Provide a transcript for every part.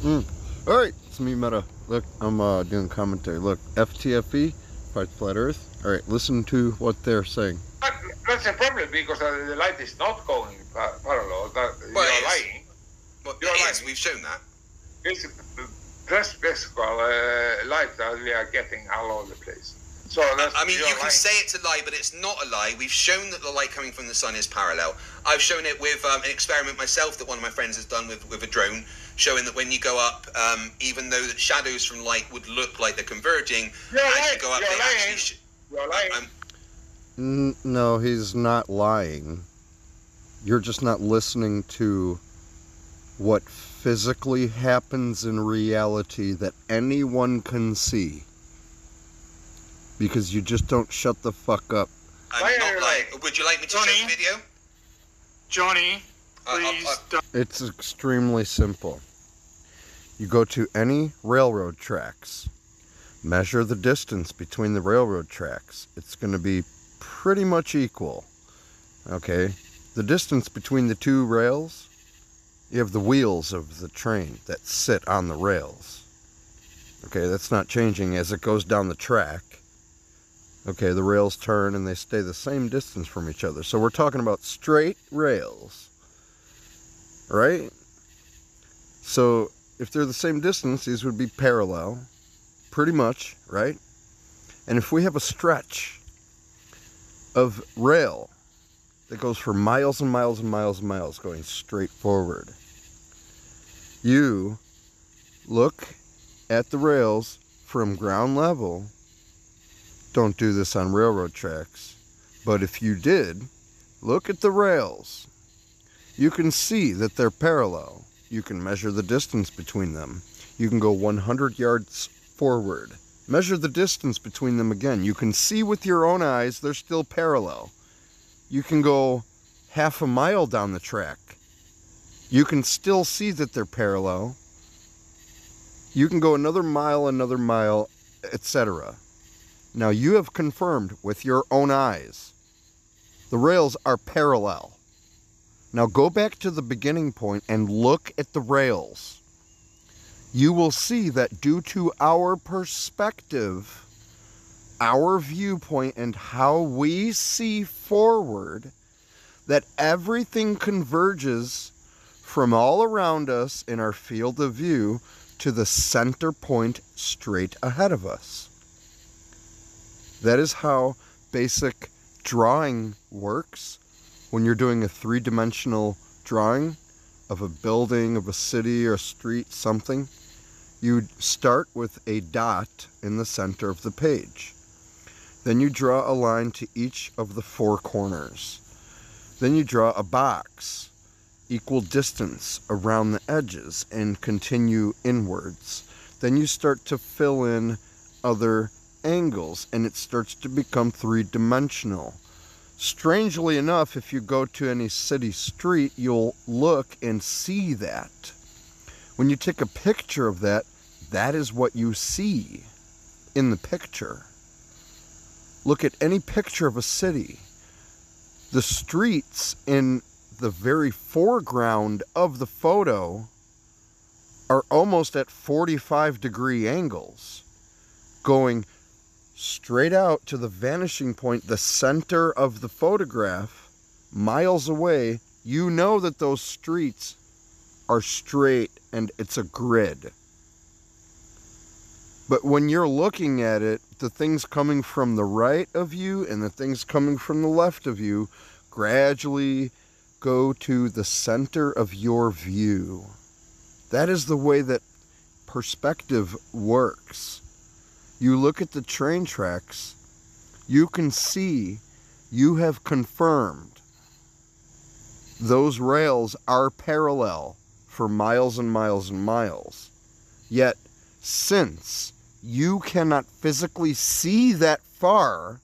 Alright, it's me, Meta. Look, I'm doing commentary. Look, FTFE, Fight Flat Earth. Alright, listen to what they're saying. That's a problem because the light is not going parallel. Well, you're lying. Well, You're it lying. is. We've shown that. It's this physical light that we are getting all over the place. So I mean, you lying. can say it's a lie, but it's not a lie. We've shown that the light coming from the sun is parallel. I've shown it with an experiment myself that one of my friends has done with a drone, showing that when you go up, even though that shadows from light would look like they're converging, as you go up, they actually... You're lying. No, he's not lying. You're just not listening to what physically happens in reality that anyone can see. Because you just don't shut the fuck up. I'm not lying. Would you like me to show the video? Johnny, please don't. It's extremely simple. You go to any railroad tracks, measure the distance between the railroad tracks. It's going to be pretty much equal. Okay? The distance between the two rails, you have the wheels of the train that sit on the rails. Okay, that's not changing as it goes down the track. Okay, the rails turn and they stay the same distance from each other. So we're talking about straight rails, right? So if they're the same distance, these would be parallel, pretty much, right? And if we have a stretch of rail that goes for miles and miles and miles and miles going straight forward, you look at the rails from ground level. Don't do this on railroad tracks, but if you did, look at the rails. You can see that they're parallel. You can measure the distance between them. You can go 100 yards forward. Measure the distance between them again. You can see with your own eyes they're still parallel. You can go half a mile down the track. You can still see that they're parallel. You can go another mile, etc. Now you have confirmed with your own eyes the rails are parallel. Now go back to the beginning point and look at the rails. You will see that due to our perspective, our viewpoint, and how we see forward, that everything converges from all around us in our field of view to the center point straight ahead of us. That is how basic drawing works. When you're doing a three-dimensional drawing of a building, of a city or a street, something, you start with a dot in the center of the page. Then you draw a line to each of the four corners. Then you draw a box, equal distance around the edges, and continue inwards. Then you start to fill in other angles, and it starts to become three-dimensional. Strangely enough, if you go to any city street, you'll look and see that. When you take a picture of that, that is what you see in the picture. Look at any picture of a city. The streets in the very foreground of the photo are almost at 45-degree angles, going straight out to the vanishing point, the center of the photograph, miles away. You know that those streets are straight and it's a grid. But when you're looking at it, the things coming from the right of you and the things coming from the left of you gradually go to the center of your view. That is the way that perspective works. You look at the train tracks, you can see, you have confirmed those rails are parallel for miles and miles and miles. Yet, since you cannot physically see that far,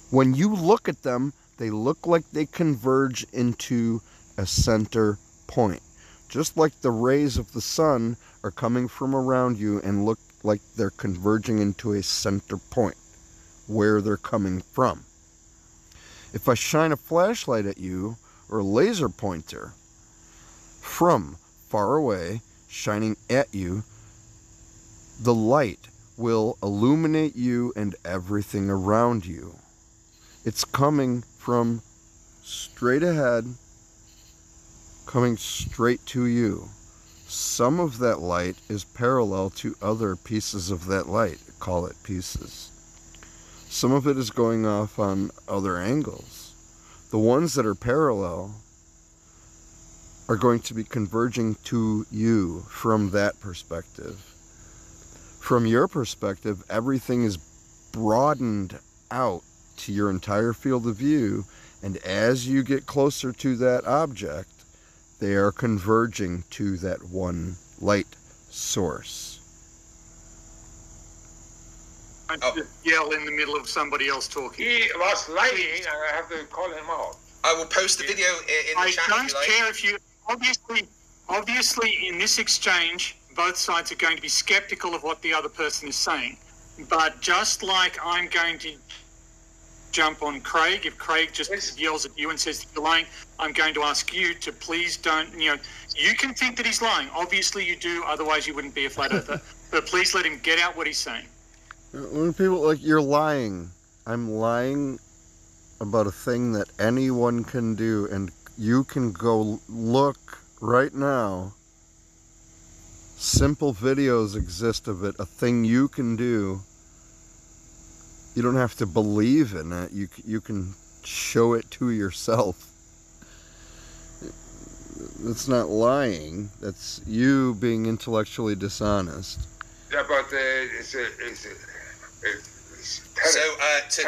when you look at them, they look like they converge into a center point. Just like the rays of the sun are coming from around you and look like they're converging into a center point where they're coming from. If I shine a flashlight at you or a laser pointer from far away, shining at you, the light will illuminate you and everything around you. It's coming from straight ahead, coming straight to you. Some of that light is parallel to other pieces of that light. Call it pieces. Some of it is going off on other angles. The ones that are parallel are going to be converging to you from that perspective. From your perspective, everything is broadened out to your entire field of view, and as you get closer to that object, they are converging to that one light source. I just yell in the middle of somebody else talking. He was lying, and I have to call him out. I will post the video in the chat. I don't care if you... Obviously, in this exchange, both sides are going to be skeptical of what the other person is saying. But just like I'm going to jump on Craig, if Craig just yells at you and says you're lying, I'm going to ask you to please don't, you can think that he's lying. Obviously you do, otherwise you wouldn't be a flat earther. But please let him get out what he's saying. When people you're lying, I'm lying about a thing that anyone can do, and you can go look right now. Simple videos exist of it, a thing you can do. You don't have to believe in it. You can show it to yourself. That's not lying. That's you being intellectually dishonest. Yeah, but So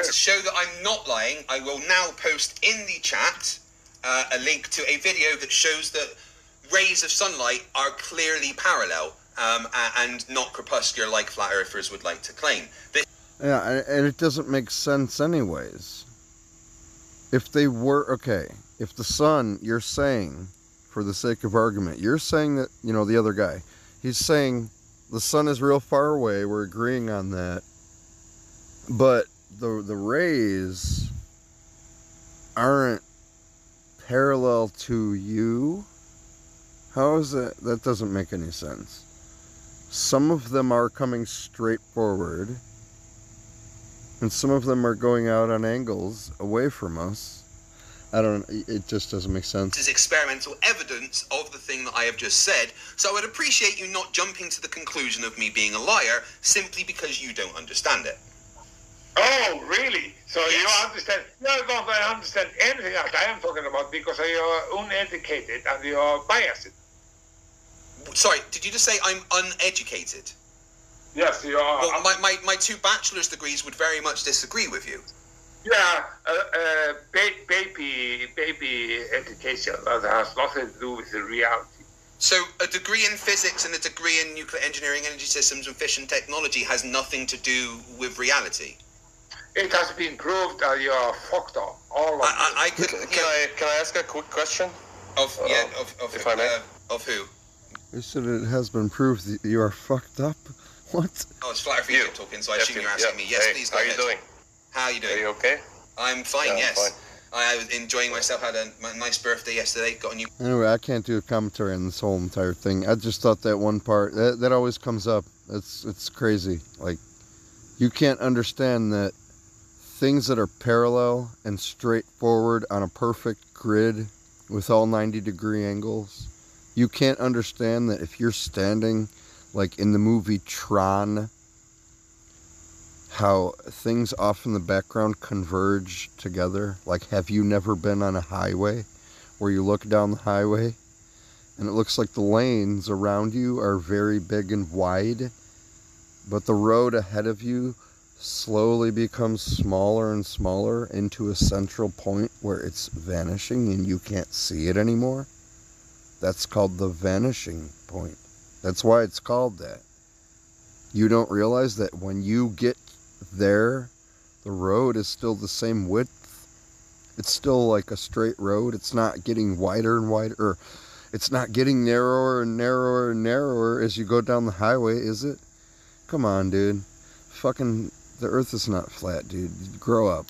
to show that I'm not lying, I will now post in the chat a link to a video that shows that rays of sunlight are clearly parallel and not crepuscular like flat earthers would like to claim. Yeah, and it doesn't make sense anyways. If they were, okay, if the sun, you're saying, for the sake of argument, you're saying that, the other guy, he's saying the sun is real far away, we're agreeing on that, but the rays aren't parallel to you? How is it? That doesn't make any sense. Some of them are coming straight forward, and some of them are going out on angles away from us. It just doesn't make sense. This is experimental evidence of the thing that I have just said, so I would appreciate you not jumping to the conclusion of me being a liar simply because you don't understand it. Oh, really? So Yes. you understand? You don't understand anything that I am talking about because you are uneducated and you are biased. Sorry, did you just say I'm uneducated? Yes, you are. Well, my two bachelor's degrees would very much disagree with you. Yeah, baby education that has nothing to do with the reality. So a degree in physics and a degree in nuclear engineering, energy systems and fission technology has nothing to do with reality. It has been proved that you are fucked up. All of you. Can I ask a quick question? Of if I may. Of who? You said it has been proved that you are fucked up? What? Oh, it's flat for you talking, so I assume you're asking me. Yes, hey, please go how ahead. are you doing? How are you doing? Are you okay? I'm fine, Yeah, yes. I'm fine. I was enjoying myself, had a nice birthday yesterday, got a new... Anyway, I can't do a commentary on this whole entire thing. I just thought that one part, that always comes up. It's crazy. Like, you can't understand that things that are parallel and straightforward on a perfect grid with all 90-degree angles, you can't understand that if you're standing, like in the movie Tron, how things off in the background converge together. Like, have you never been on a highway where you look down the highway and it looks like the lanes around you are very big and wide, but the road ahead of you slowly becomes smaller and smaller into a central point where it's vanishing and you can't see it anymore? That's called the vanishing point. That's why it's called that. You don't realize that when you get there, the road is still the same width. It's still like a straight road. It's not getting wider and wider, or it's not getting narrower and narrower and narrower as you go down the highway, is it? Come on, dude. Fucking, the earth is not flat, dude. Grow up.